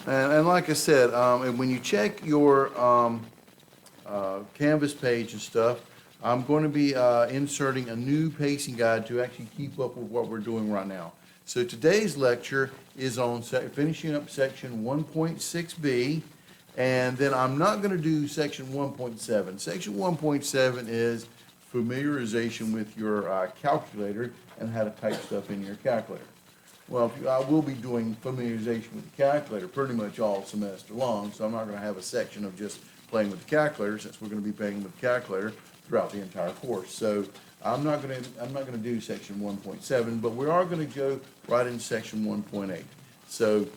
And like I said, and when you check your Canvas page and stuff, I'm going to be inserting a new pacing guide to actually keep up with what we're doing right now. So today's lecture is on finishing up section 1.6b, and then I'm not going to do section 1.7. Section 1.7 is familiarization with your calculator and how to type stuff in your calculator. Well, I will be doing familiarization with the calculator pretty much all semester long, so I'm not going to have a section of just playing with the calculator, since we're going to be playing with the calculator throughout the entire course. So I'm not going to do section 1.7, but we are going to go right into section 1.8. So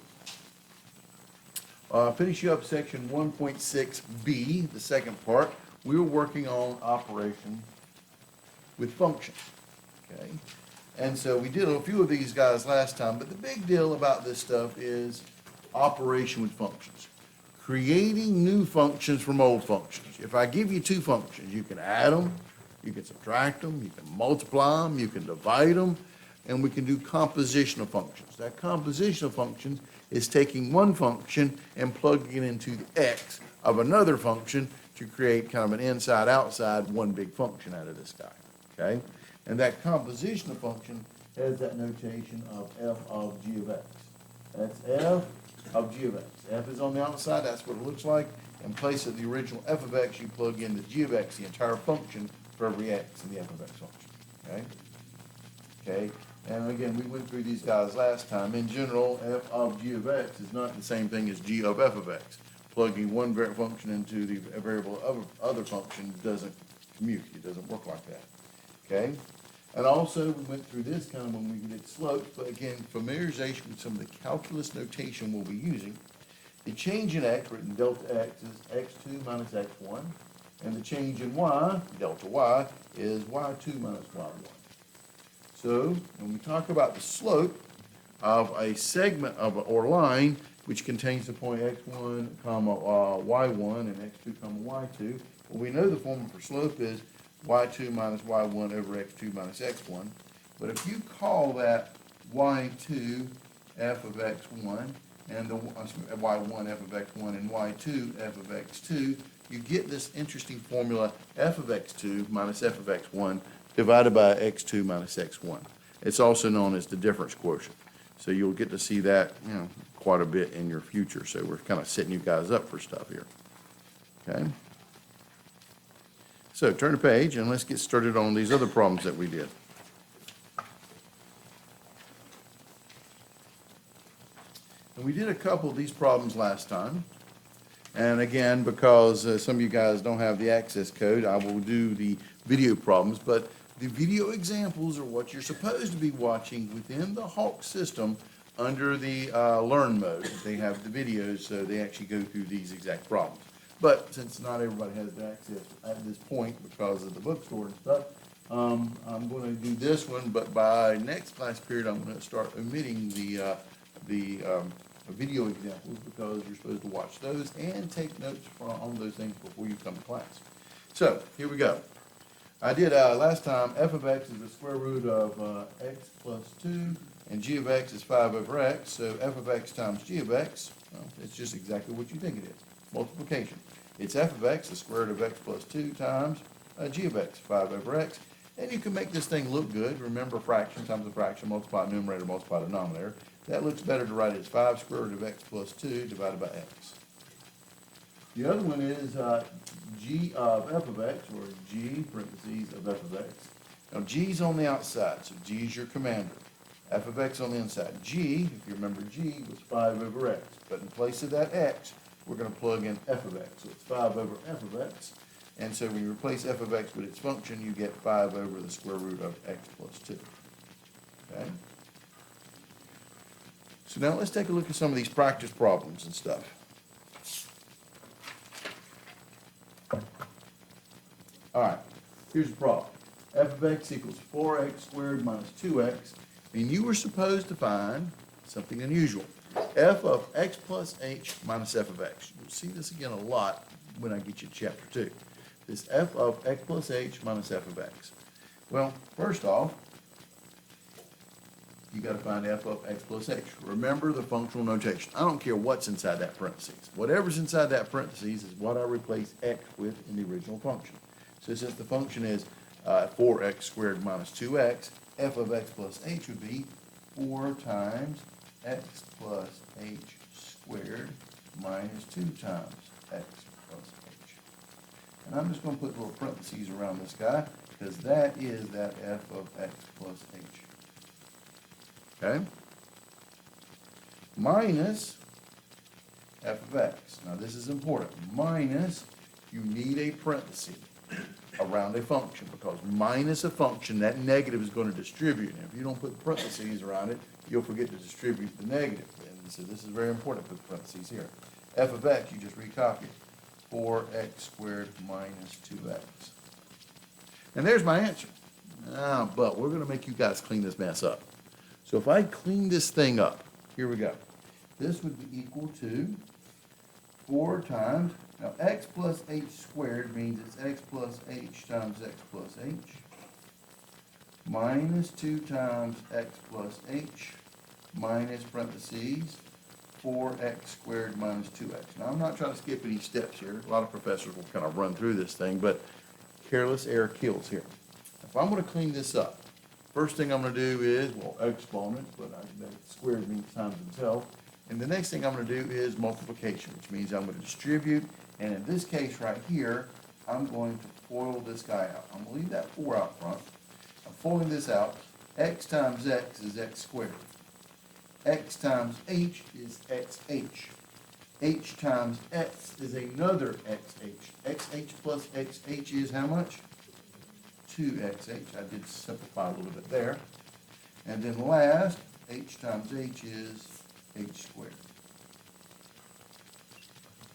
finishing up section 1.6b, the second part, we were working on operation with functions. Okay. And so we did a few of these guys last time, but the big deal about this stuff is operation with functions. Creating new functions from old functions. If I give you two functions, you can add them, you can subtract them, you can multiply them, you can divide them, and we can do compositional functions. That compositional function is taking one function and plugging it into the x of another function to create kind of an inside-outside one big function out of this guy, okay? And that compositional function has that notation of f of g of x. That's f of g of x. F is on the outside, that's what it looks like. In place of the original f of x, you plug in the g of x, the entire function for every x in the f of x function, okay? Okay, and again, we went through these guys last time. In general, f of g of x is not the same thing as g of f of x. Plugging one function into the variable of other function doesn't commute. It doesn't work like that, okay? And also, we went through this kind of when we did slopes, but again, familiarization with some of the calculus notation we'll be using. The change in x, written delta x, is x2 minus x1, and the change in y, delta y, is y2 minus y1. So, when we talk about the slope of a segment of or line, which contains the point x1, comma y1, and x2, comma y2, well, we know the formula for slope is y2 minus y1 over x2 minus x1. But if you call that y2 f of x1 and the y1 f of x1 and y2 f of x2, you get this interesting formula f of x2 minus f of x1 divided by x2 minus x1. It's also known as the difference quotient. So you'll get to see that, quite a bit in your future. So we're kind of setting you guys up for stuff here. Okay. So turn the page and let's get started on these other problems that we did. And we did a couple of these problems last time. And again, because some of you guys don't have the access code, I will do the video problems. But the video examples are what you're supposed to be watching within the Hawk system under the Learn mode. They have the videos, so they actually go through these exact problems. But since not everybody has the access at this point because of the bookstore and stuff, I'm going to do this one, but by next class period, I'm going to start omitting the video examples because you're supposed to watch those and take notes on those things before you come to class. So, here we go. I did last time, f of x is the square root of x plus 2, and g of x is 5 over x, so f of x times g of x, well, it's just exactly what you think it is, multiplication. It's f of x, the square root of x plus 2 times g of x, 5 over x. And you can make this thing look good. Remember, fraction times a fraction, multiply numerator, multiply denominator. That looks better to write as 5 square root of x plus 2 divided by x. The other one is g of f of x, or g, parentheses, of f of x. Now, g's on the outside, so g is your commander. F of x on the inside. G, if you remember, g was 5 over x. But in place of that x, we're going to plug in f of x. So it's 5 over f of x. And so when you replace f of x with its function, you get 5 over the square root of x plus 2. Okay? So now let's take a look at some of these practice problems and stuff. All right, here's the problem. F of x equals 4x squared minus 2x. And you were supposed to find something unusual. F of x plus h minus f of x. You'll see this again a lot when I get you to chapter 2. This f of x plus h minus f of x. Well, first off, you gotta find f of x plus h. Remember the functional notation. I don't care what's inside that parentheses. Whatever's inside that parentheses is what I replace x with in the original function. So since the function is 4x squared minus 2x, f of x plus h would be 4 times x plus h squared minus 2 times x plus h. And I'm just going to put little parentheses around this guy because that is that f of x plus h. Okay? Minus f of x. Now this is important. Minus, you need a parenthesis around a function because minus a function, that negative is going to distribute. And if you don't put parentheses around it, you'll forget to distribute the negative. And so this is very important to put parentheses here. F of x, you just recopy it. 4x squared minus 2x. And there's my answer. But we're going to make you guys clean this mess up. So if I clean this thing up, here we go. This would be equal to 4 times, now x plus h squared means it's x plus h times x plus h, minus 2 times x plus h, minus parentheses, 4x squared minus 2x. Now, I'm not trying to skip any steps here. A lot of professors will kind of run through this thing, but careless error kills here. If I'm going to clean this up, first thing I'm going to do is, well, exponent, but that squared means times itself. And the next thing I'm going to do is multiplication, which means I'm going to distribute. And in this case right here, I'm going to FOIL this guy out. I'm going to leave that 4 out front. I'm FOILing this out. X times x is x squared. X times h is xh. H times x is another xh. xh plus xh is how much? 2xh. I did simplify a little bit there. And then last, h times h is h squared.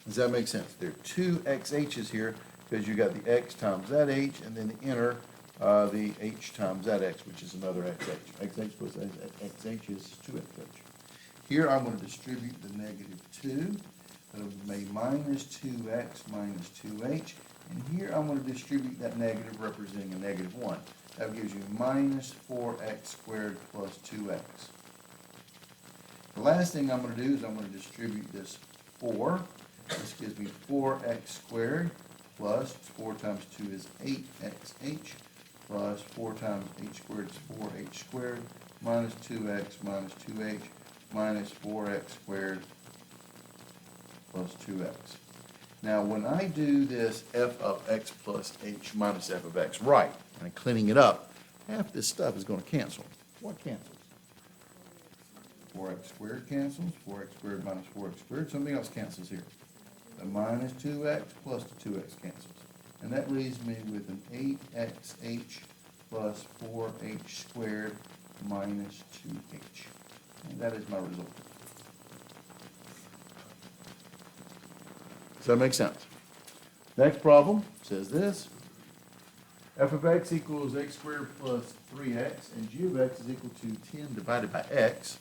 Does that make sense? There are 2 xh's here because you got the x times that h and then enter the h times that x, which is another xh. xh plus xh is 2xh. Here I'm going to distribute the negative 2. That'll be minus 2x minus 2h. And here I'm going to distribute that negative representing a negative 1. That gives you minus 4x squared plus 2x. The last thing I'm going to do is I'm going to distribute this 4. This gives me 4x squared plus 4 times 2 is 8xh plus 4 times h squared is 4h squared minus 2x minus 2h minus 4x squared plus 2x. Now when I do this f of x plus h minus f of x right, and I'm cleaning it up, half this stuff is going to cancel. What cancels? 4x squared cancels, 4x squared minus 4x squared, something else cancels here. The minus 2x plus the 2x cancels. And that leaves me with an 8xh plus 4h squared minus 2h. And that is my result. Does that make sense? Next problem says this. F of x equals x squared plus 3x, and g of x is equal to 10 divided by x.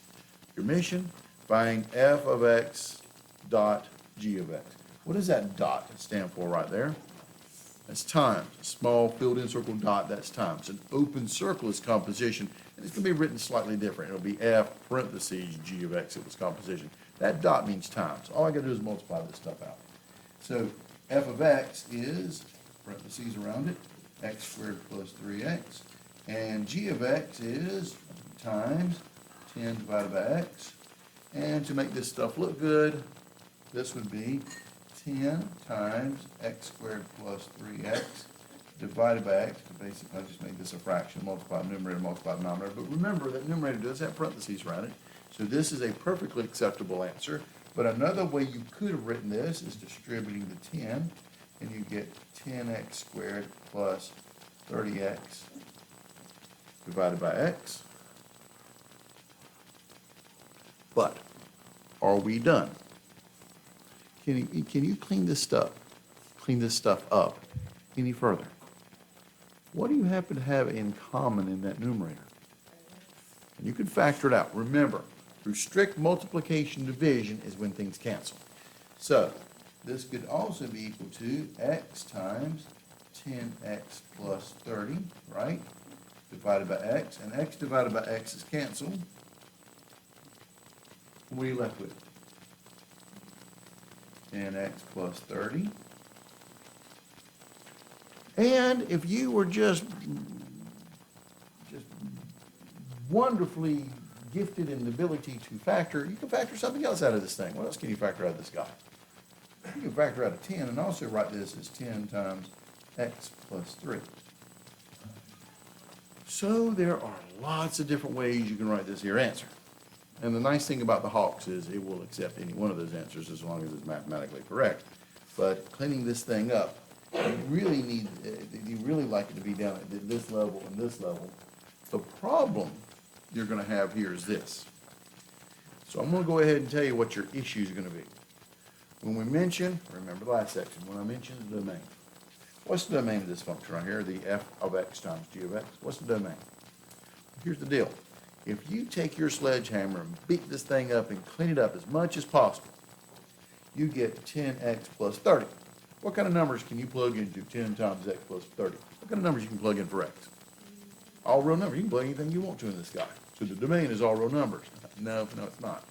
Your mission, find f of x dot g of x. What does that dot stand for right there? That's time. A small filled-in circle dot, that's time. It's an open circle is composition, and it's going to be written slightly different. It'll be f parentheses g of x if it's composition. That dot means time. So all I got to do is multiply this stuff out. So f of x is, parentheses around it, x squared plus 3x. And g of x is times 10 divided by x. And to make this stuff look good, this would be 10 times x squared plus 3x divided by x. Basically, I just made this a fraction, multiply the numerator, multiply the denominator. But remember, that numerator does have parentheses around it. So this is a perfectly acceptable answer. But another way you could have written this is distributing the 10, and you get 10x squared plus 30x divided by x. But are we done? Can you clean this stuff up any further? What do you happen to have in common in that numerator? And you can factor it out. Remember, through strict multiplication division is when things cancel. So this could also be equal to x times 10x plus 30, right? Divided by x. And x divided by x is canceled. What are you left with? 10x plus 30. And if you were just wonderfully gifted in the ability to factor, you can factor something else out of this thing. What else can you factor out of this guy? You can factor out a 10 and also write this as 10 times x plus 3. So there are lots of different ways you can write this here answer. And the nice thing about the Hawks is it will accept any one of those answers as long as it's mathematically correct. But cleaning this thing up, you really like it to be down at this level and this level. The problem you're going to have here is this. So I'm going to go ahead and tell you what your issues are going to be. When we mention, remember the last section, when I mentioned the domain. What's the domain of this function right here, the f of x times g of x? What's the domain? Here's the deal. If you take your sledgehammer and beat this thing up and clean it up as much as possible, you get 10x plus 30. What kind of numbers can you plug into 10 times x plus 30? What kind of numbers you can plug in for x? All real numbers. You can plug anything you want to in this guy. So the domain is all real numbers. No, it's not.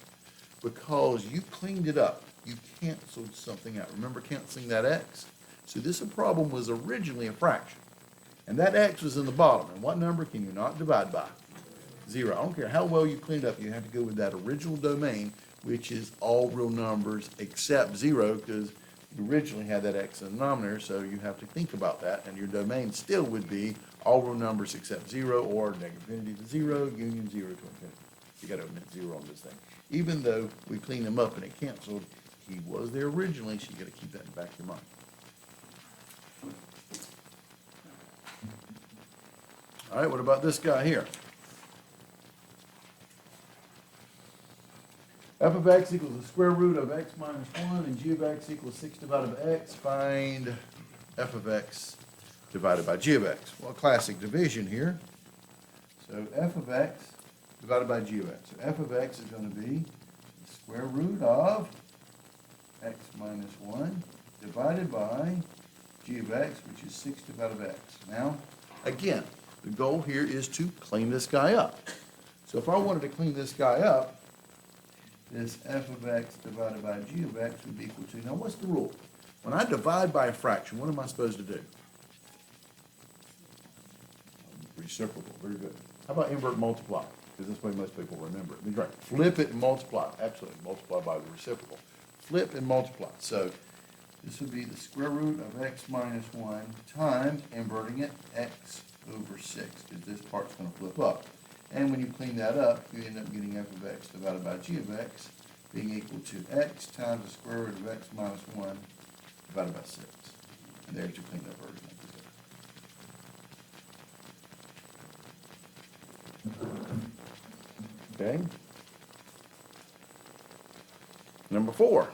Because you cleaned it up. You canceled something out. Remember canceling that x? So this problem was originally a fraction. And that x was in the bottom. And what number can you not divide by? 0. I don't care how well you cleaned up. You have to go with that original domain, which is all real numbers except 0, because you originally had that x in the denominator, so you have to think about that. And your domain still would be all real numbers except 0, or negative infinity to 0, union 0 to infinity. You got to omit 0 on this thing. Even though we cleaned him up and it canceled, he was there originally, so you got to keep that in the back of your mind. All right, what about this guy here? F of x equals the square root of x minus 1, and g of x equals 6 divided by x. Find f of x divided by g of x. Well, classic division here. So f of x divided by g of x. So f of x is going to be the square root of x minus 1 divided by g of x, which is 6 divided by x. Now, again, the goal here is to clean this guy up. So if I wanted to clean this guy up, this f of x divided by g of x would be equal to, now what's the rule? When I divide by a fraction, what am I supposed to do? Reciprocal, very good. How about invert multiply? Because this way most people remember it. Right. Flip it and multiply. Absolutely, multiply by the reciprocal. Flip and multiply. So this would be the square root of x minus 1 times, inverting it, x over 6, because this part's going to flip up. And when you clean that up, you end up getting f of x divided by g of x being equal to x times the square root of x minus 1 divided by 6. And there's your cleaned up version of this. Okay. Number 4.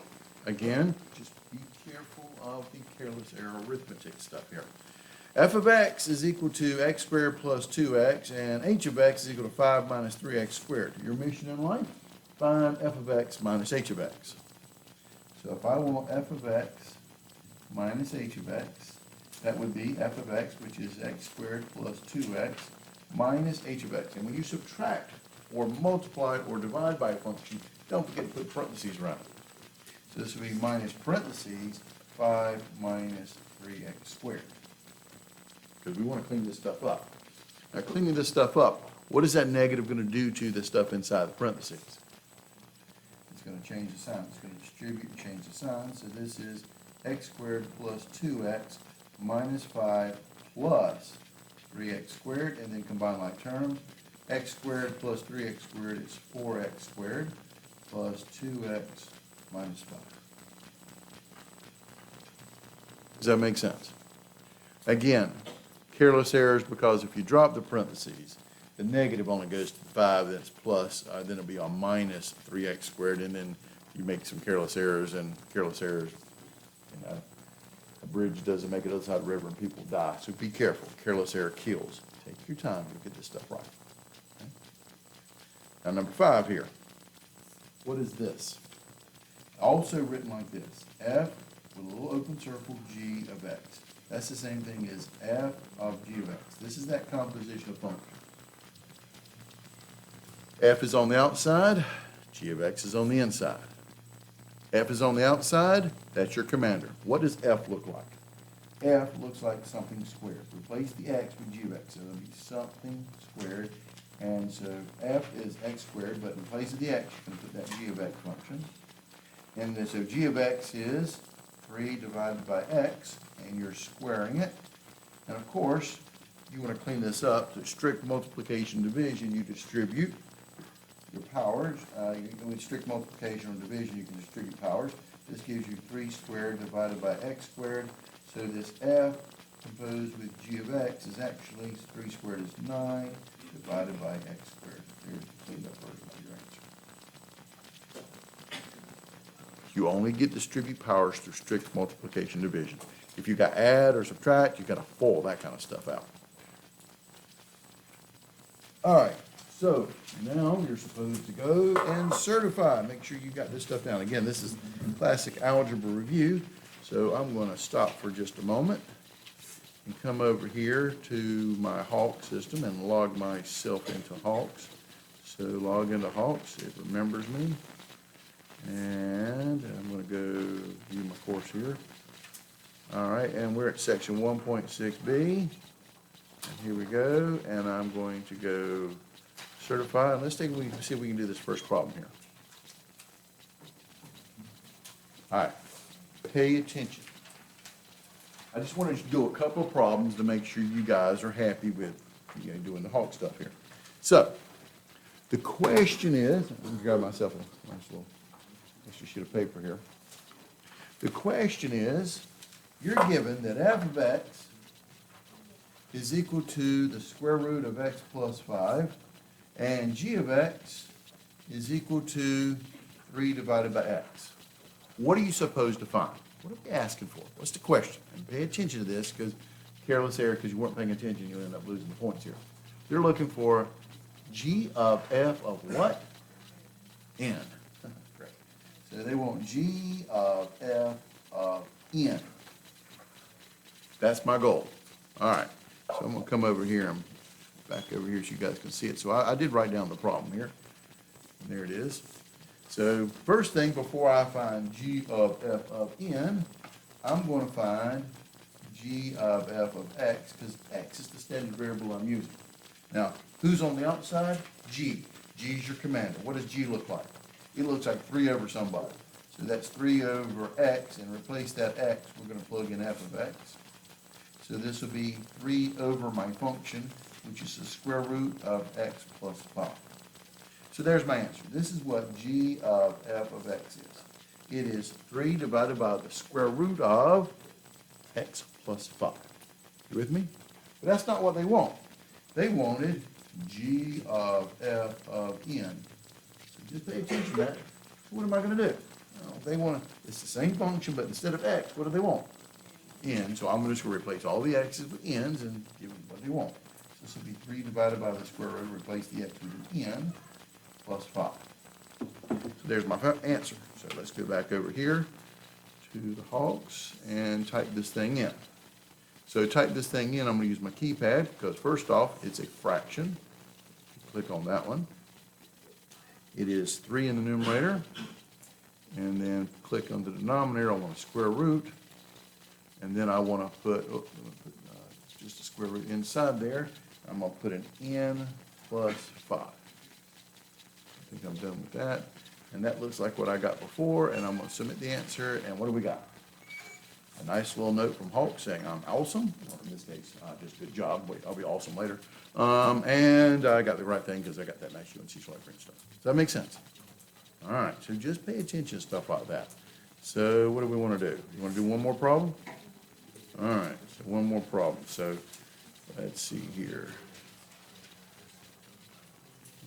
Again, just be careful of the careless error arithmetic stuff here. F of x is equal to x squared plus 2x, and h of x is equal to 5 minus 3x squared. Your mission in life? Find f of x minus h of x. So if I want f of x minus h of x, that would be f of x, which is x squared plus 2x, minus h of x. And when you subtract or multiply or divide by a function, don't forget to put parentheses around it. So this would be minus parentheses 5 minus 3x squared. Because we want to clean this stuff up. Now, cleaning this stuff up, what is that negative going to do to the stuff inside the parentheses? It's going to change the sign. It's going to distribute and change the sign. So this is x squared plus 2x minus 5 plus 3x squared, and then combine like terms. X squared plus 3x squared is 4x squared plus 2x minus 5. Does that make sense? Again, careless errors, because if you drop the parentheses, the negative only goes to the 5, then it's plus, then it'll be on minus 3x squared, and then you make some careless errors, and careless errors, you know, a bridge doesn't make it other side of the river and people die. So be careful. Careless error kills. Take your time to get this stuff right. Okay? Now, number 5 here. What is this? Also written like this. F with a little open circle g of x. That's the same thing as f of g of x. This is that composition of function. F is on the outside, G of x is on the inside. F is on the outside, that's your commander. What does F look like? F looks like something squared. Replace the x with G of x, so it'll be something squared. And so F is x squared, but in place of the x, you can put that G of x function. And then, so G of x is 3 divided by x, and you're squaring it. And of course, you want to clean this up. So strict multiplication division, you distribute your powers. With strict multiplication or division, you can distribute powers. This gives you 3 squared divided by x squared. So this F composed with G of x is actually 3 squared is 9 divided by x squared. Here's the cleaned up version of your answer. You only get distribute powers through strict multiplication division. If you got add or subtract, you got to FOIL that kind of stuff out. All right, so now you're supposed to go and certify. Make sure you got this stuff down. Again, this is classic algebra review. So I'm going to stop for just a moment and come over here to my Hawk system and log myself into Hawks. So log into Hawks, it remembers me. And I'm going to go view my course here. All right, and we're at section 1.6b. And here we go, and I'm going to go certify. And let's see if we can do this first problem here. All right. Pay attention. I just wanted to do a couple of problems to make sure you guys are happy with doing the Hawk stuff here. So, the question is, let me grab myself a nice little extra sheet of paper here. The question is, you're given that f of x is equal to the square root of x plus 5, and g of x is equal to 3 divided by x. What are you supposed to find? What are we asking for? What's the question? And pay attention to this, because careless error, because you weren't paying attention, you'll end up losing the points here. You're looking for g of f of what? N. Great. So they want g of f of n. That's my goal. All right. So I'm going to come over here. I'm back over here so you guys can see it. So I did write down the problem here. And there it is. So first thing, before I find g of f of n, I'm going to find g of f of x, because x is the standard variable I'm using. Now, who's on the outside? G. G is your commander. What does g look like? It looks like 3 over somebody. So that's 3 over x, and replace that x, we're going to plug in f of x. So this will be 3 over my function, which is the square root of x plus 5. So there's my answer. This is what g of f of x is. It is 3 divided by the square root of x plus 5. You with me? But that's not what they want. They wanted g of f of n. So just pay attention to that. So what am I going to do? Well, they want it's the same function, but instead of x, what do they want? N. So I'm just going to replace all the x's with n's and give them what they want. So this will be 3 divided by the square root, replace the x with an n, plus 5. So there's my answer. So let's go back over here to the Hawks and type this thing in. So type this thing in, I'm going to use my keypad, because first off, it's a fraction. Click on that one. It is 3 in the numerator. And then click on the denominator, I want a square root. And then I want to put, just a square root inside there. I'm going to put an n plus 5. I think I'm done with that. And that looks like what I got before, and I'm going to submit the answer, and what do we got? A nice little note from Hulk saying I'm awesome. Well, in this case, just good job. Wait, I'll be awesome later. And I got the right thing because I got that nice UNCC print stuff. Does that make sense? All right, so just pay attention to stuff like that. So what do we want to do? You want to do one more problem? All right, so one more problem. So let's see here.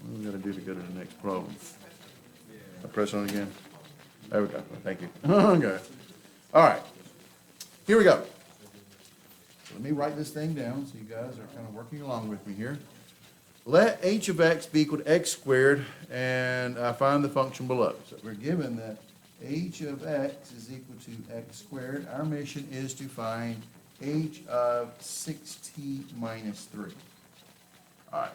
What do we got to do to go to the next problem? I press on again. There we go. Thank you. Okay. All right. Here we go. So let me write this thing down so you guys are kind of working along with me here. Let h of x be equal to x squared, and I find the function below. So we're given that h of x is equal to x squared. Our mission is to find h of 6t minus 3. All right.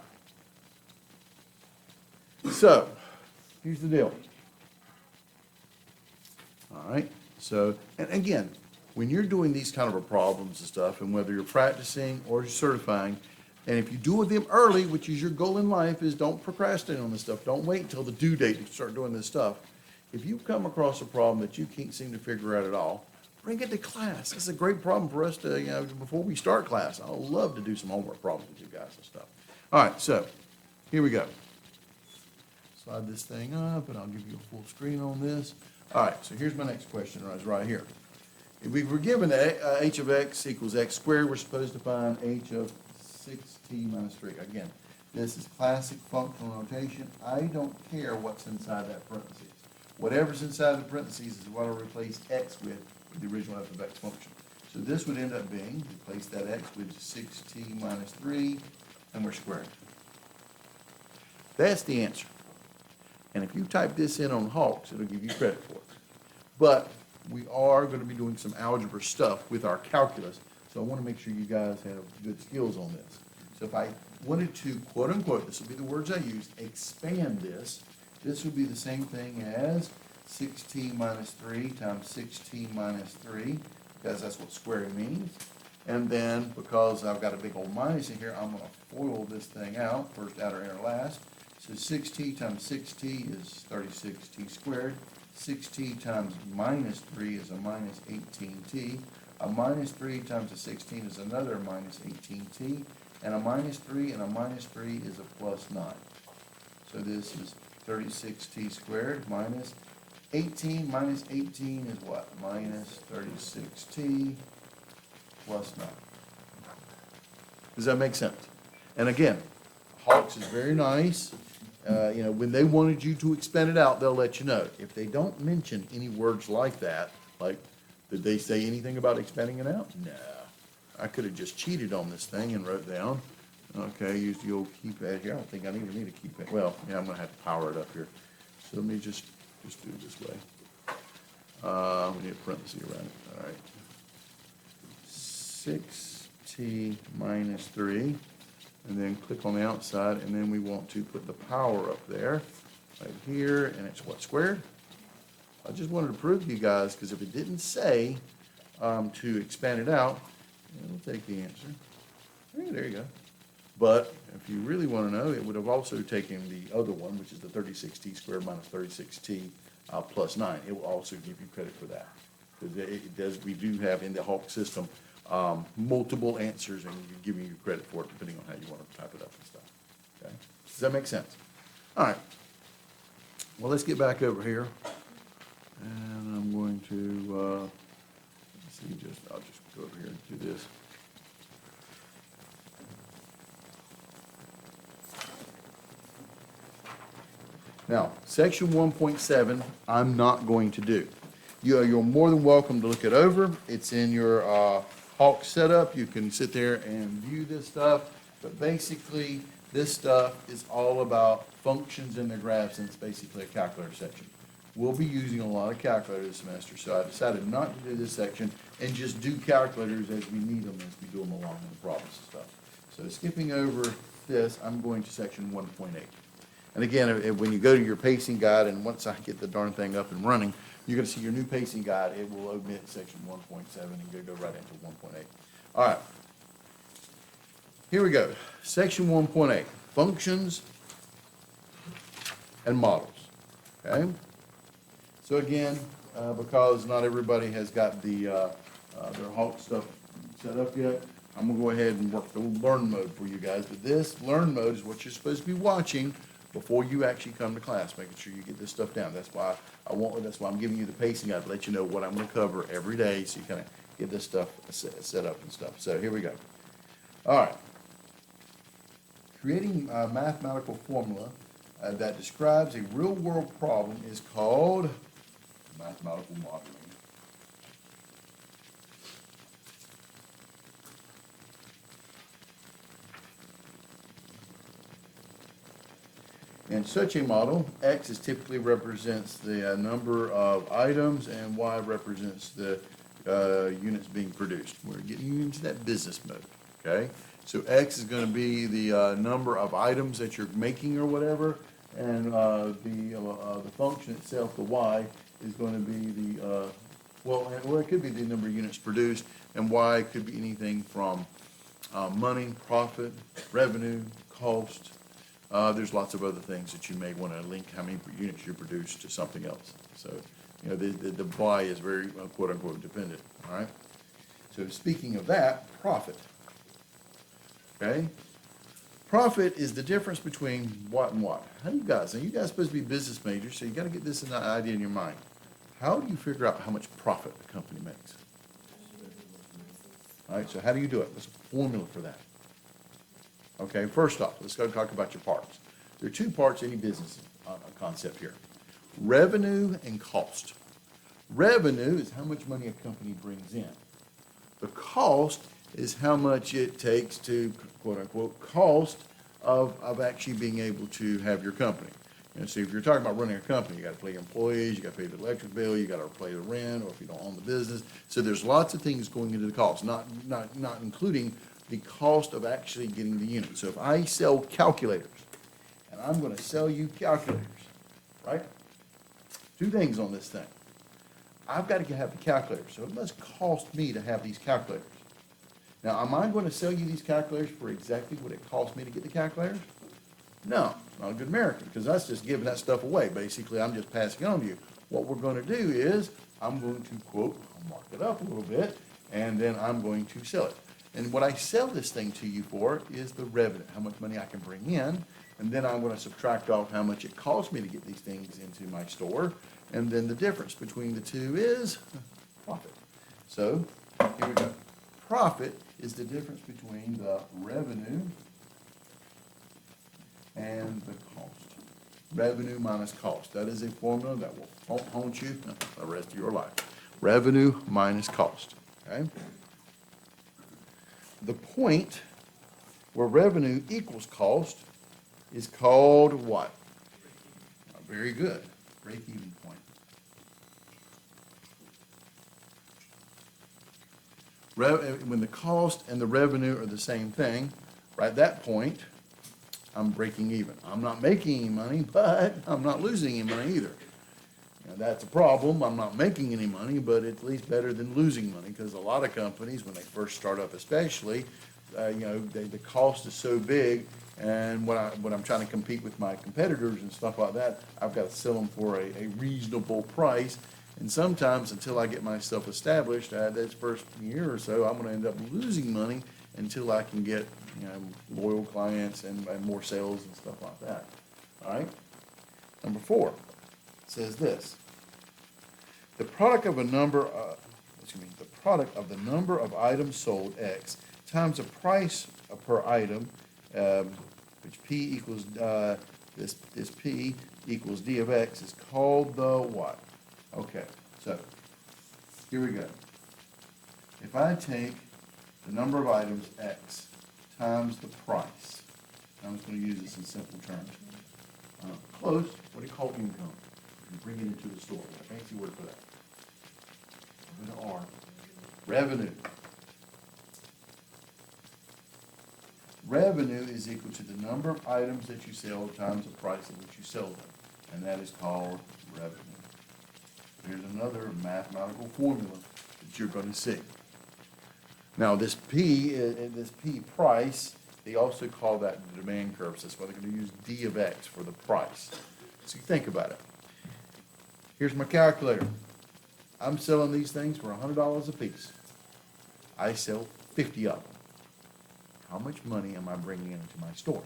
So here's the deal. All right, so, and again, when you're doing these kind of problems and stuff, and whether you're practicing or you're certifying, and if you do them early, which is your goal in life, is don't procrastinate on this stuff. Don't wait until the due date to start doing this stuff. If you come across a problem that you can't seem to figure out at all, bring it to class. It's a great problem for us to, before we start class. I'd love to do some homework problems with you guys and stuff. All right, so here we go. Slide this thing up, and I'll give you a full screen on this. All right, so here's my next question right here. If we were given h of x equals x squared, we're supposed to find h of 6t minus 3. Again, this is classic functional notation. I don't care what's inside that parentheses. Whatever's inside the parentheses is what I'll replace x with the original f of x function. So this would end up being, replace that x with 6t minus 3, and we're squaring. That's the answer. And if you type this in on Hawks, it'll give you credit for it. But we are going to be doing some algebra stuff with our calculus, so I want to make sure you guys have good skills on this. So if I wanted to, quote unquote, this will be the words I use, expand this, this would be the same thing as 6t minus 3 times 6t minus 3, because that's what squaring means. And then, because I've got a big old minus in here, I'm going to FOIL this thing out, first, outer, inner, last. So 6t times 6t is 36t squared. 6t times minus 3 is a minus 18t. A minus 3 times a 16 is another minus 18t. And a minus 3 and a minus 3 is a plus 9. So this is 36t squared minus 18 minus 18 is what? Minus 36t plus 9. Does that make sense? And again, Hawks is very nice. When they wanted you to expand it out, they'll let you know. If they don't mention any words like that, like, did they say anything about expanding it out? No. I could have just cheated on this thing and wrote down, okay, use the old keypad here. I don't think I even need a keypad. Well, yeah, I'm going to have to power it up here. So let me just do it this way. We need a parenthesis around it. All right. 6t minus 3. And then click on the outside, and then we want to put the power up there, right here, and it's what, squared? I just wanted to prove to you guys, because if it didn't say to expand it out, we'll take the answer. Hey, there you go. But if you really want to know, it would have also taken the other one, which is the 36t squared minus 36t plus 9. It will also give you credit for that. Because we do have in the Hawk system multiple answers, and you're giving you credit for it depending on how you want to type it up and stuff. Okay? Does that make sense? All right. Well, let's get back over here, and I'm going to I'll just go over here and do this. Now, section 1.7, I'm not going to do. You're more than welcome to look it over. It's in your Hawk setup. You can sit there and view this stuff, but basically this stuff is all about functions in the graphs, and it's basically a calculator section. We'll be using a lot of calculators this semester, so I decided not to do this section and just do calculators as we need them as we do them along in the problems and stuff. So skipping over this, I'm going to section 1.8. And again, when you go to your pacing guide, and once I get the darn thing up and running, you're going to see your new pacing guide. It will omit section 1.7 and go right into 1.8. All right. Here we go. Section 1.8, functions and models. Okay? So again, because not everybody has got their Hawk stuff set up yet, I'm going to go ahead and work the learn mode for you guys. But this learn mode is what you're supposed to be watching before you actually come to class, making sure you get this stuff down. That's why I'm giving you the pacing guide to let you know what I'm going to cover every day, so you kind of get this stuff set up and stuff. So here we go. All right. Creating a mathematical formula that describes a real-world problem is called mathematical modeling. In such a model, X is typically represents the number of items, and Y represents the units being produced. We're getting into that business mode, okay? So X is going to be the number of items that you're making or whatever. And the function itself, the y, is going to be the, well, it could be the number of units produced, and y could be anything from money, profit, revenue, cost. There's lots of other things that you may want to link how many units you produce to something else. So, you know, the y is very quote unquote dependent, all right? So speaking of that, profit, okay? Profit is the difference between what and what. How do you guys, now you guys are supposed to be business majors, so you got to get this idea in your mind. How do you figure out how much profit a company makes? All right, so how do you do it? What's a formula for that? Okay, first off, let's go talk about your parts. There are two parts in any business concept here. Revenue and cost. Revenue is how much money a company brings in. The cost is how much it takes to, quote unquote, cost of actually being able to have your company. And so if you're talking about running a company, you got to pay your employees, you got to pay the electric bill, you got to pay the rent, or if you don't own the business. So there's lots of things going into the cost, not including the cost of actually getting the unit. So if I sell calculators, and I'm going to sell you calculators, right? Two things on this thing. I've got to have the calculator, so it must cost me to have these calculators. Now, am I going to sell you these calculators for exactly what it cost me to get the calculators? No, not a good American, because that's just giving that stuff away. Basically, I'm just passing it on to you. What we're going to do is, I'm going to, quote, mark it up a little bit, and then I'm going to sell it. And what I sell this thing to you for is the revenue, how much money I can bring in, and then I'm going to subtract off how much it costs me to get these things into my store, and then the difference between the two is profit. So, here we go. Profit is the difference between the revenue and the cost. Revenue minus cost. That is a formula that will haunt you the rest of your life. Revenue minus cost. Okay? The point where revenue equals cost is called what? Very good. Break-even point. When the cost and the revenue are the same thing, right at that point, I'm breaking even. I'm not making any money, but I'm not losing any money either. Now, that's a problem. I'm not making any money, but at least better than losing money, because a lot of companies, when they first start up especially, the cost is so big, and when I'm trying to compete with my competitors and stuff like that, I've got to sell them for a reasonable price. And sometimes, until I get myself established, this first year or so, I'm going to end up losing money until I can get loyal clients and more sales and stuff like that. All right. Number 4 says this: the product of the number of items sold X times the price per item, which P equals this P equals D of X, is called the what? Okay, so here we go. If I take the number of items X times the price, I'm just going to use this in simple terms. Close, what do you call income? You bring it into the store. A fancy word for that. I'm going to R. Revenue. Revenue is equal to the number of items that you sell times the price at which you sell them, and that is called revenue. Here's another mathematical formula that you're going to see. Now, this P price, they also call that the demand curve. So that's why they're going to use D of X for the price. So you think about it. Here's my calculator. I'm selling these things for $100 a piece. I sell 50 of them. How much money am I bringing into my store?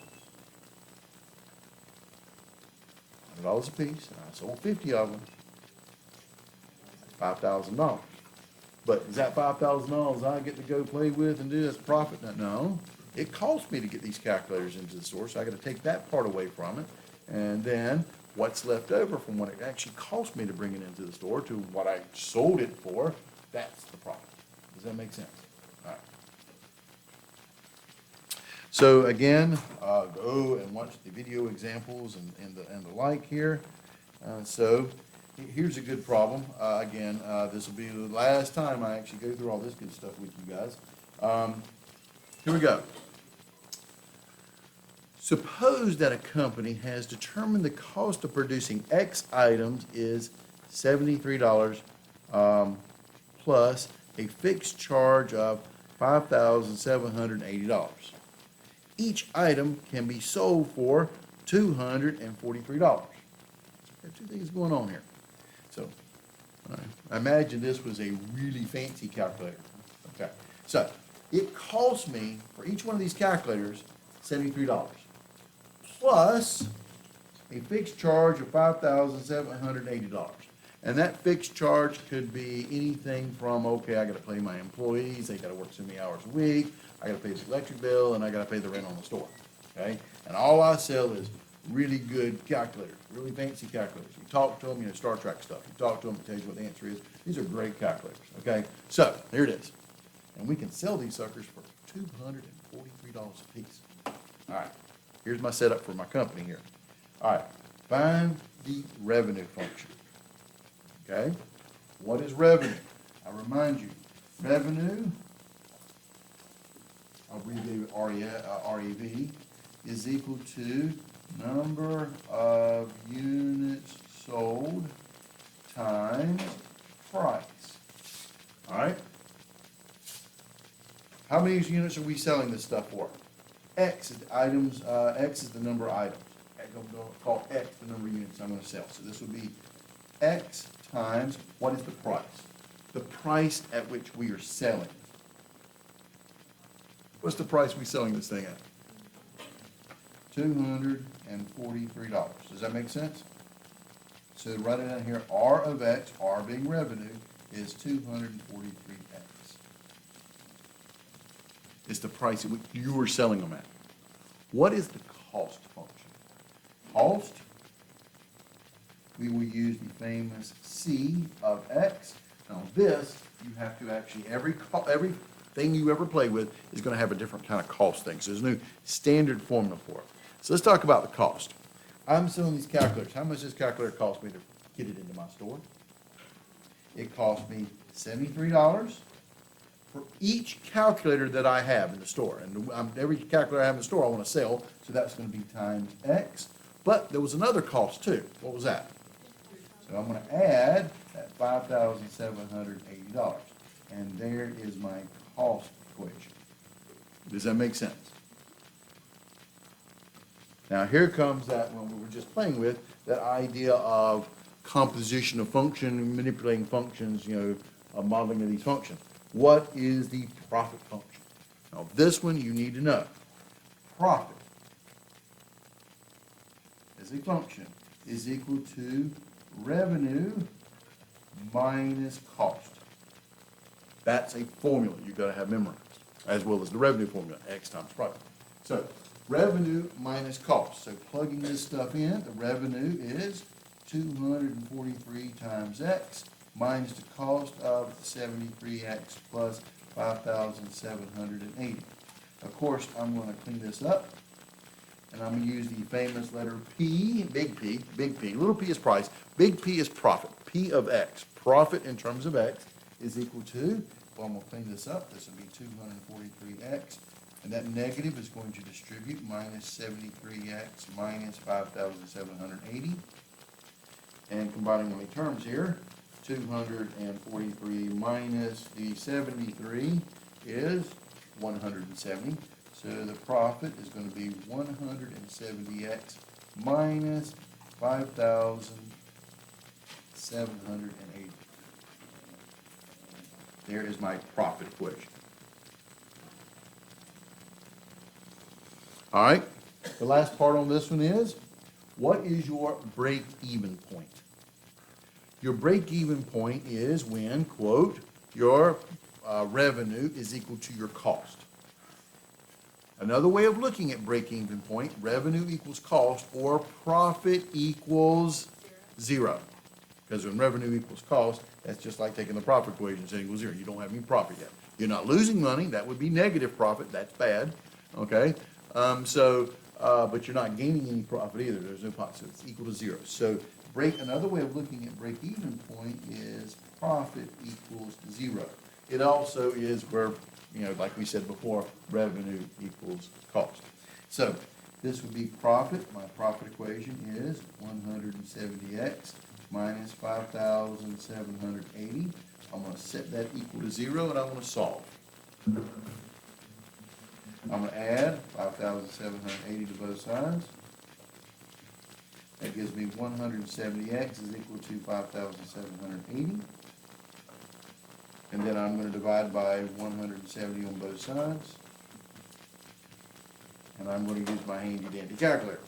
$100 a piece, and I sold 50 of them. That's $5,000. But is that $5,000 I get to go play with and do as profit? No. It costs me to get these calculators into the store, so I got to take that part away from it. And then what's left over from what it actually cost me to bring it into the store to what I sold it for, that's the profit. Does that make sense? All right. So again, go and watch the video examples and the like here. So here's a good problem. Again, this will be the last time I actually go through all this good stuff with you guys. Here we go. Suppose that a company has determined the cost of producing X items is $73 plus a fixed charge of $5,780. Each item can be sold for $243. There are two things going on here. So I imagine this was a really fancy calculator. Okay, so it cost me for each one of these calculators $73 plus a fixed charge of $5,780. And that fixed charge could be anything from, okay, I gotta pay my employees, they gotta work so many hours a week, I gotta pay the electric bill, and I gotta pay the rent on the store, okay? And all I sell is really good calculators, really fancy calculators. You talk to them, Star Trek stuff. You talk to them, it tells you what the answer is. These are great calculators, okay? So, here it is. And we can sell these suckers for $243 a piece. All right, here's my setup for my company here. All right, find the revenue function. Okay, what is revenue? I remind you, revenue, I'll abbreviate REV, is equal to number of units sold times price. All right? How many units are we selling this stuff for? X is the items, X is the number of items. I'm going to call X the number of units I'm going to sell. So this would be X times, what is the price? The price at which we are selling. What's the price we're selling this thing at? $243. Does that make sense? So write it down here, R of X, R being revenue, is 243X. It's the price at which you are selling them at. What is the cost function? Cost, we will use the famous C of X. Now this, you have to actually, everything you ever play with is going to have a different kind of cost thing. So there's no standard formula for it. So let's talk about the cost. I'm selling these calculators. How much does this calculator cost me to get it into my store? It cost me $73 for each calculator that I have in the store. And every calculator I have in the store I want to sell, so that's going to be times X. But there was another cost too. What was that? So I'm going to add that $5,780. And there is my cost equation. Does that make sense? Now here comes that one we were just playing with, that idea of composition of function, manipulating functions, modeling of these functions. What is the profit function? Now this one you need to know. Profit as a function is equal to revenue minus cost. That's a formula you've got to have memorized, as well as the revenue formula, X times profit. So revenue minus cost. So plugging this stuff in, the revenue is 243 times X minus the cost of 73X plus 5,780. Of course, I'm going to clean this up, and I'm going to use the famous letter P, big P, little p is price, big P is profit, P of X. Profit in terms of X is equal to, well, I'm going to clean this up, this will be 243X, and that negative is going to distribute minus 73X minus 5,780. And combining my terms here, 243 minus the 73 is 170. So the profit is going to be 170X minus 5,780. There is my profit equation. All right, the last part on this one is, what is your break-even point? Your break-even point is when, quote, your revenue is equal to your cost. Another way of looking at break-even point, revenue equals cost, or profit equals zero. Because when revenue equals cost, that's just like taking the profit equation and saying equals zero. You don't have any profit yet. You're not losing money. That would be negative profit. That's bad. Okay? But you're not gaining any profit either. There's no profit. So it's equal to zero. So another way of looking at break-even point is profit equals zero. It also is where, like we said before, revenue equals cost. So This would be profit. My profit equation is 170x minus 5,780. I'm going to set that equal to 0, and I'm going to solve. I'm going to add 5,780 to both sides. That gives me 170x is equal to 5,780. And then I'm going to divide by 170 on both sides. And I'm going to use my handy-dandy calculator.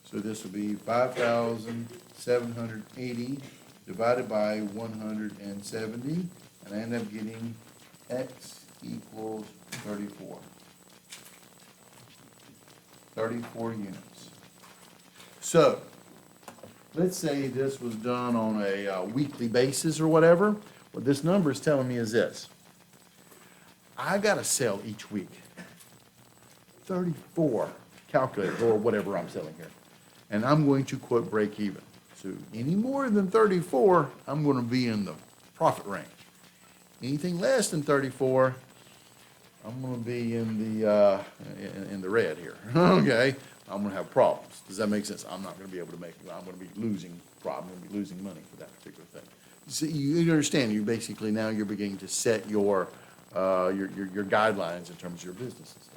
So this will be 5,780 divided by 170, and I end up getting x equals 34. 34 units. So, let's say this was done on a weekly basis or whatever. What this number is telling me is this. I got to sell each week 34 calculators or whatever I'm selling here. And I'm going to quote break even. So any more than 34, I'm going to be in the profit range. Anything less than 34, I'm going to be in the red here. Okay, I'm going to have problems. Does that make sense? I'm not going to be able to make it. I'm going to be losing money for that particular thing. So you understand? You basically now you're beginning to set your guidelines in terms of your business and stuff.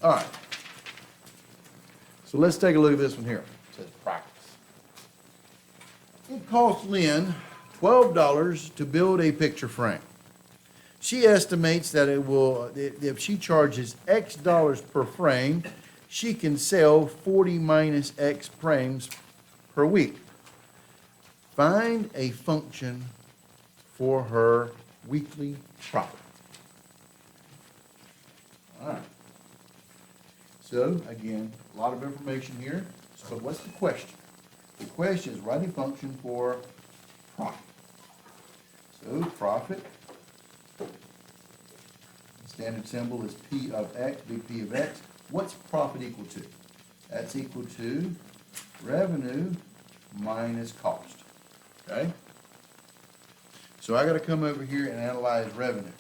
All right. So let's take a look at this one here. It says practice. It costs Lynn $12 to build a picture frame. She estimates that if she charges X dollars per frame, she can sell 40 minus X frames per week. Find a function for her weekly profit. All right. So, again, a lot of information here. So what's the question? The question is write a function for profit. So profit, standard symbol is P of X, big P of X. What's profit equal to? That's equal to revenue minus cost. Okay? So I got to come over here and analyze revenue.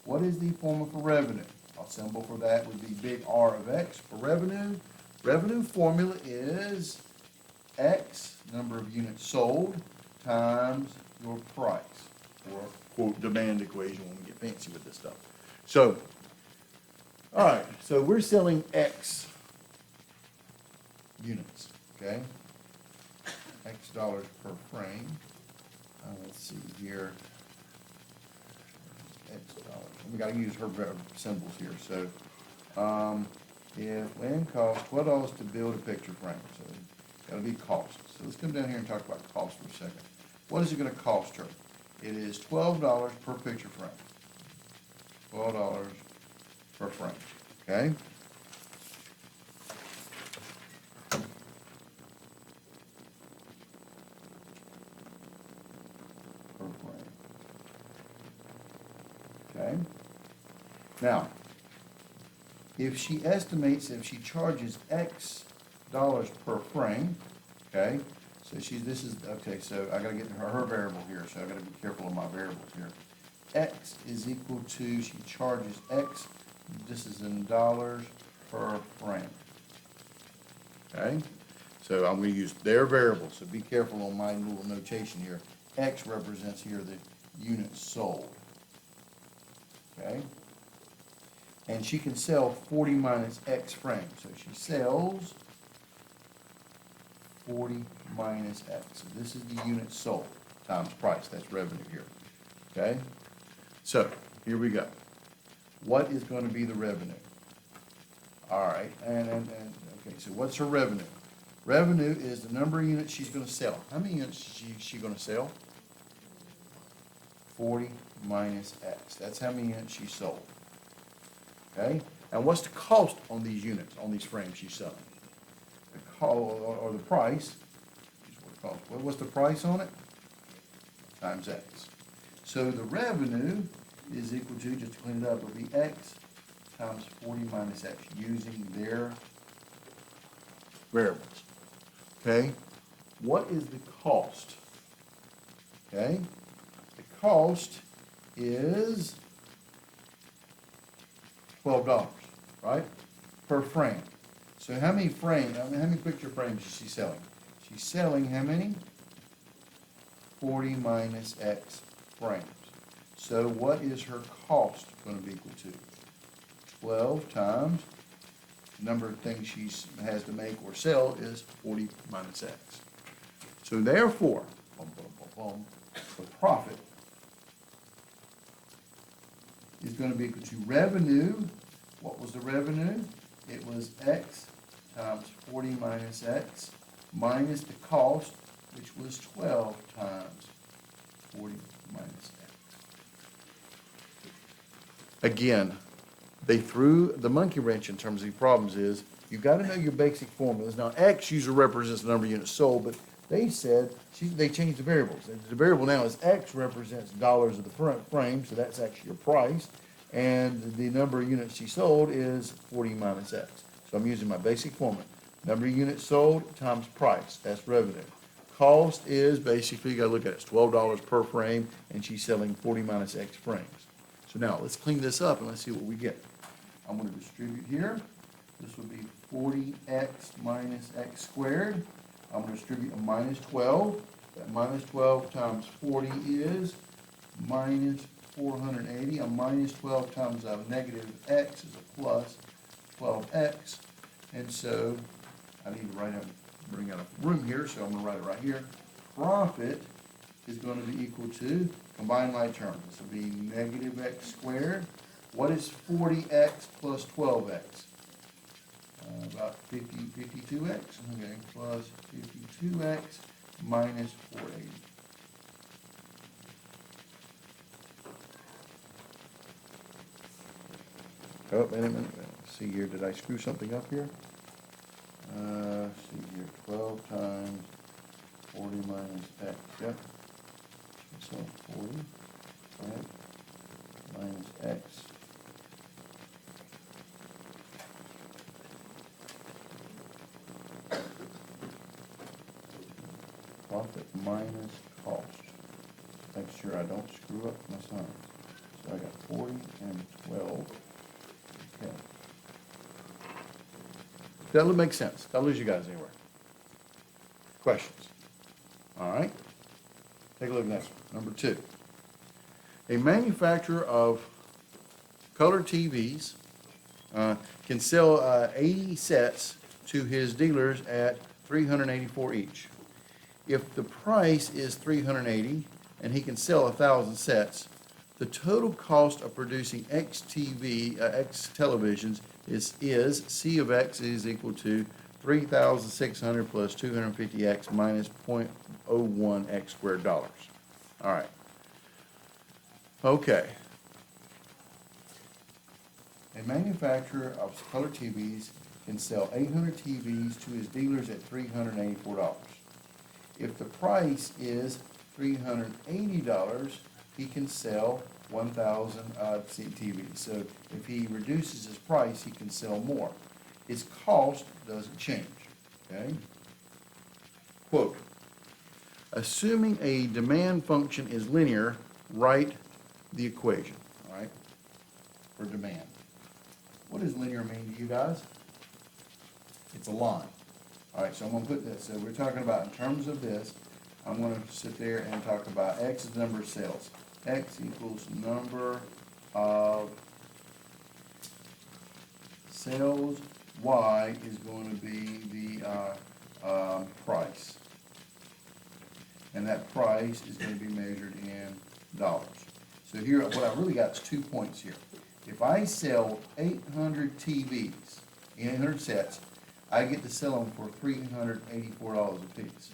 What is the formula for revenue? Our symbol for that would be big R of X for revenue. Revenue formula is X, number of units sold, times your price, or quote demand equation when we get fancy with this stuff. So, all right, so we're selling X units, okay? X dollars per frame. Let's see here. X dollars. We got to use her symbols here. So, if Lynn costs $12 to build a picture frame, so it's got to be cost. So let's come down here and talk about cost for a second. What is it going to cost her? It is $12 per picture frame. $12 per frame. Okay? Per frame. Okay? Now, if she charges X dollars per frame, okay, so so I gotta get her variable here, so I gotta be careful of my variables here. X is equal to, she charges X, this is in dollars per frame. Okay, so I'm gonna use their variable, so be careful on my little notation here. X represents here the units sold. Okay? And she can sell 40 minus X frames. So she sells 40 minus X. So this is the units sold times price. That's revenue here. Okay? So here we go. What is going to be the revenue? All right. Okay, so what's her revenue? Revenue is the number of units she's going to sell. How many units is she going to sell? 40 minus X. That's how many units she sold. Okay? And what's the cost on these units, on these frames she's selling? The cost, or the price, what's the price on it? Times X. So the revenue is equal to, just to clean it up, will be X times 40 minus X, using their variables. Okay? What is the cost? Okay? The cost is $12, right? Per frame. So how many picture frames is she selling? She's selling how many? 40 minus X frames. So what is her cost going to be equal to? 12 times the number of things she has to make or sell is 40 minus X. So therefore, the profit is going to be equal to revenue. What was the revenue? It was X times 40 minus X minus the cost, which was 12 times 40 minus X. Again, they threw the monkey wrench in terms of these problems is, you've got to know your basic formulas. Now, X usually represents the number of units sold, but they said, they changed the variables. The variable now is X represents dollars of the frame, so that's actually your price. And the number of units she sold is 40 minus X. So I'm using my basic formula. Number of units sold times price, that's revenue. Cost is basically, you gotta look at it, it's $12 per frame, and she's selling 40 minus X frames. So now, let's clean this up and let's see what we get. I'm gonna distribute here. This would be 40X minus X squared. I'm gonna distribute a minus 12. That minus 12 times 40 is minus 480. A minus 12 times a negative X is a plus 12X. And so, I need to bring out a room here, so I'm gonna write it right here. Profit is gonna be equal to, combine my terms. This will be negative X squared. What is 40X plus 12X? About 52X, okay, plus 52X minus 480. Oh, wait a minute. Let's see here, did I screw something up here? Let's see here, 12 times 40 minus X, yep. So 40, right, minus X. Profit minus cost. Make sure I don't screw up my signs. So I got 40 and 12. Okay. That'll make sense. I'll lose you guys anywhere. Questions? All right. Take a look at next one. Number 2. A manufacturer of color TVs can sell 80 sets to his dealers at $384 each. If the price is $380 and he can sell 1,000 sets, the total cost of producing X televisions is C of X is equal to 3,600 plus 250X minus 0.01 X squared dollars. All right. Okay. A manufacturer of color TVs can sell 800 TVs to his dealers at $384. If the price is $380, he can sell 1,000 TVs. So if he reduces his price, he can sell more. His cost doesn't change, okay? Quote, assuming a demand function is linear, write the equation, all right, for demand. What does linear mean to you guys? It's a line. All right, so I'm going to put this. So we're talking about in terms of this, I'm going to sit there and talk about X is the number of sales. X equals number of sales. Y is going to be the price. And that price is going to be measured in dollars. So here, what I really got is 2 points here. If I sell 800 TVs, 800 sets, I get to sell them for $384 a piece.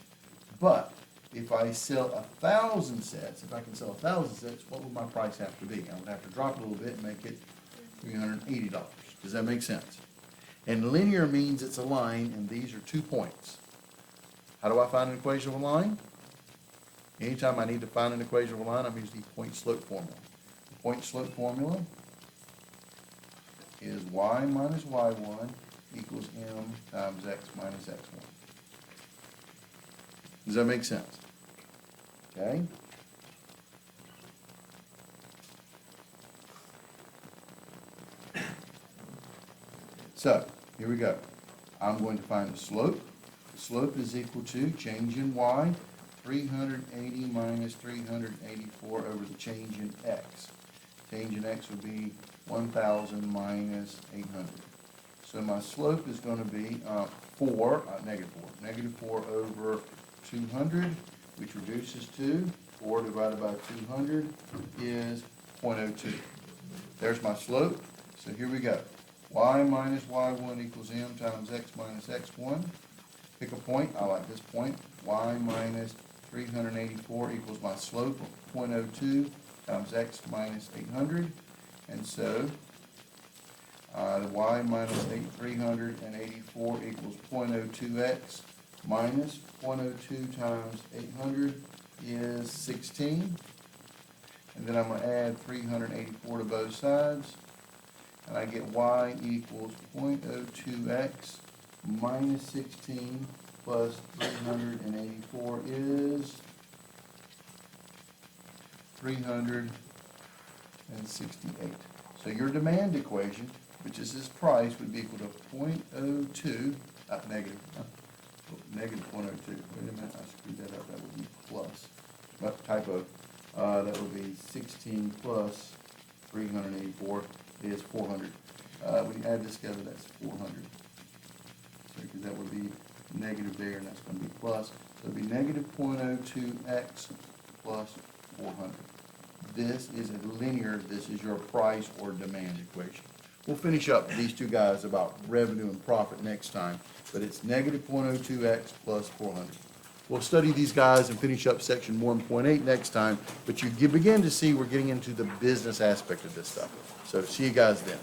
But if I sell 1,000 sets, if I can sell 1,000 sets, what would my price have to be? I would have to drop it a little bit and make it $380. Does that make sense? And linear means it's a line, and these are 2 points. How do I find an equation of a line? Anytime I need to find an equation of a line, I'm using the point-slope formula. The point-slope formula is y minus y1 equals m times x minus x1. Does that make sense? Okay? So, here we go. I'm going to find the slope. The slope is equal to change in y, 380 minus 384 over the change in x. Change in x would be 1,000 minus 800. So my slope is going to be negative 4 over 200, which reduces to 4 divided by 200 is 0.02. There's my slope. So here we go. Y minus y1 equals m times x minus x1. Pick a point. I like this point. Y minus 384 equals my slope of 0.02 times x minus 800. And so the y minus 384 equals 0.02x minus 0.02 times 800 is 16. And then I'm going to add 384 to both sides. And I get y equals 0.02x minus 16 plus 384 is 368. So your demand equation, which is this price, would be equal to 0.02, negative 0.02. Wait a minute, I screwed that up. That would be plus. Typo. That would be 16 plus 384 is 400. When you add this together, that's 400. So, because that would be negative there, and that's going to be plus. So it would be negative 0.02x plus 400. This is a linear, this is your price or demand equation. We'll finish up these two guys about revenue and profit next time, but it's negative 0.02x plus 400. We'll study these guys and finish up section 1.8 next time, but you begin to see we're getting into the business aspect of this stuff. So see you guys then.